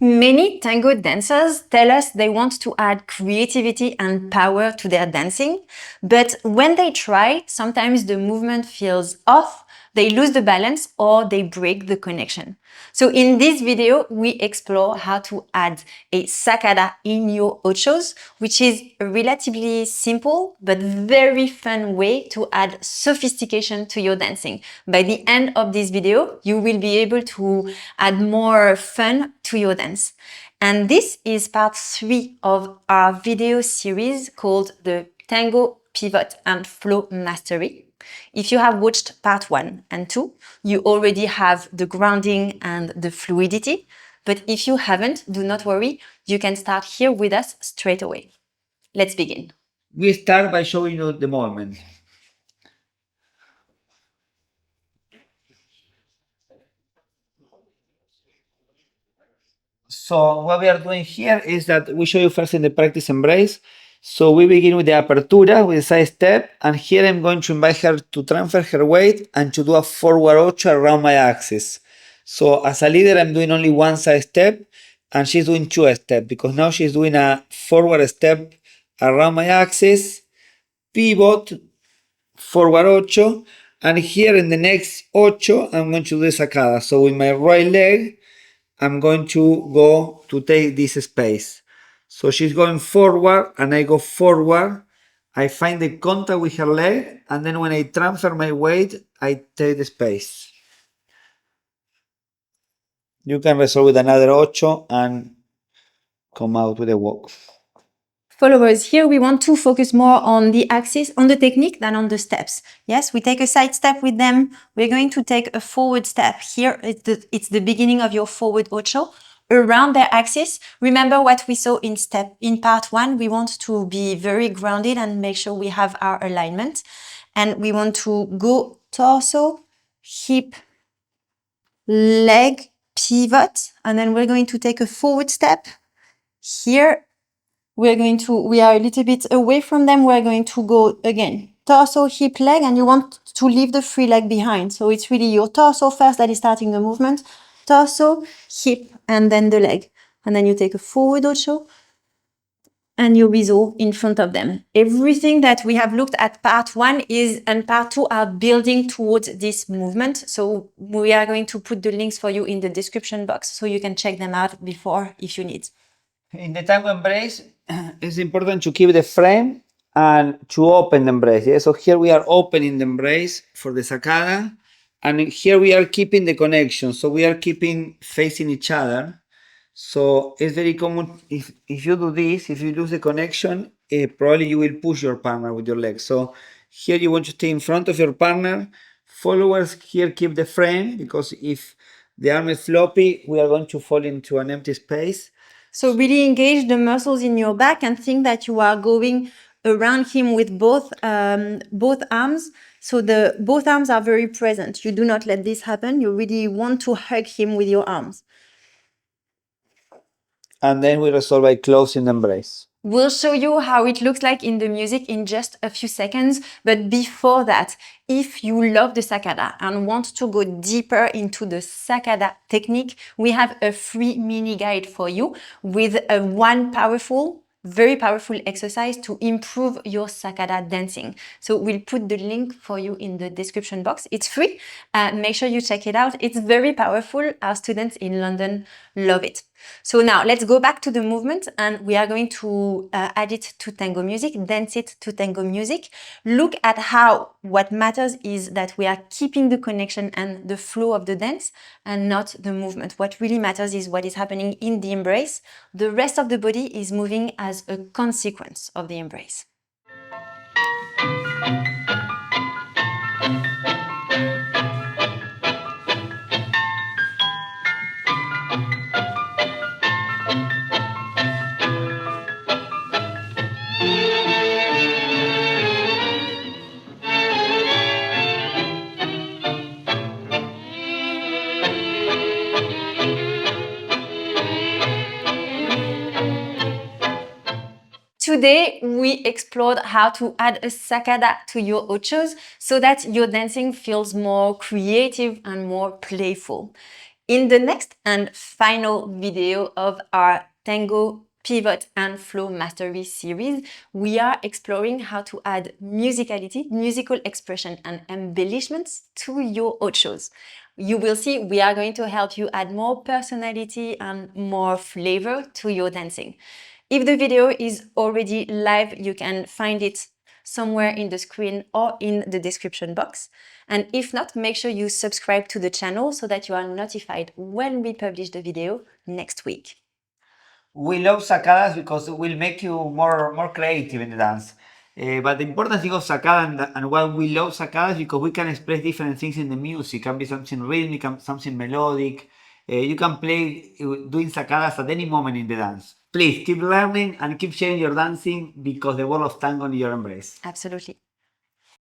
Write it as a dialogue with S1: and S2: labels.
S1: Many tango dancers tell us they want to add creativity and power to their dancing, but when they try, sometimes the movement feels off, they lose the balance, or they break the connection. So in this video, we explore how to add a sacada in your ochos, which is a relatively simple but very fun way to add sophistication to your dancing. By the end of this video, you will be able to add more fun to your dance. And this is part 3 of our video series called the Tango Pivot and Flow Mastery. If you have watched part 1 and 2, you already have the grounding and the fluidity. But if you haven't, do not worry, you can start here with us straight away. Let's begin.
S2: We start by showing you the movement. So what we are doing here is that we show you first in the practice embrace. So we begin with the apertura, with the side step, and here I'm going to invite her to transfer her weight and to do a forward ocho around my axis. So as a leader, I'm doing only one side step, and she's doing two steps, because now she's doing a forward step around my axis, pivot, forward ocho, and here in the next ocho, I'm going to do sacada. So with my right leg, I'm going to go to take this space. So she's going forward and I go forward. I find the contact with her leg, and then when I transfer my weight, I take the space. You can resolve with another ocho and come out with a walk.
S1: Followers, here we want to focus more on the axis, on the technique than on the steps. Yes, we take a side step with them. We're going to take a forward step. Here, it's the beginning of your forward ocho around their axis. Remember what we saw in part 1. We want to be very grounded and make sure we have our alignment. And we want to go torso, hip, leg, pivot. And then we're going to take a forward step. Here, we are a little bit away from them. We're going to go again, torso, hip, leg, and you want to leave the free leg behind. So it's really your torso first that is starting the movement. Torso, hip, and then the leg. And then you take a forward ocho and you resolve in front of them. Everything that we have looked at part 1 and part 2 are building towards this movement. So we are going to put the links for you in the description box so you can check them out before if you need.
S2: In the tango embrace, it's important to keep the frame and to open the embrace. Yeah? So here we are opening the embrace for the sacada, and here we are keeping the connection. So we are keeping facing each other. So it's very common if you do this, if you lose the connection, probably you will push your partner with your legs. So here you want to stay in front of your partner. Followers here keep the frame, because if the arm is floppy, we are going to fall into an empty space.
S1: So really engage the muscles in your back and think that you are going around him with both arms. So both arms are very present. You do not let this happen. You really want to hug him with your arms.
S2: And then we resolve by closing the embrace.
S1: We'll show you how it looks like in the music in just a few seconds. But before that, if you love the sacada and want to go deeper into the sacada technique, we have a free mini guide for you with one very powerful exercise to improve your sacada dancing. So we'll put the link for you in the description box. It's free. Make sure you check it out. It's very powerful. Our students in London love it. So now let's go back to the movement, and we are going to add it to tango music, dance it to tango music. Look at how what matters is that we are keeping the connection and the flow of the dance and not the movement. What really matters is what is happening in the embrace. The rest of the body is moving as a consequence of the embrace. Today, we explored how to add a sacada to your ochos so that your dancing feels more creative and more playful. In the next and final video of our Tango Pivot and Flow Mastery series, we are exploring how to add musicality, musical expression, and embellishments to your ochos. You will see we are going to help you add more personality and more flavor to your dancing. If the video is already live, you can find it somewhere in the screen or in the description box. And if not, make sure you subscribe to the channel so that you are notified when we publish the video next week.
S2: We love sacadas because it will make you more creative in the dance. But the important thing of sacada and why we love sacadas is because we can express different things in the music. It can be something rhythmic, something melodic. You can play doing sacadas at any moment in the dance. Please keep learning and keep sharing your dancing because the world of tango needs your embrace.
S1: Absolutely.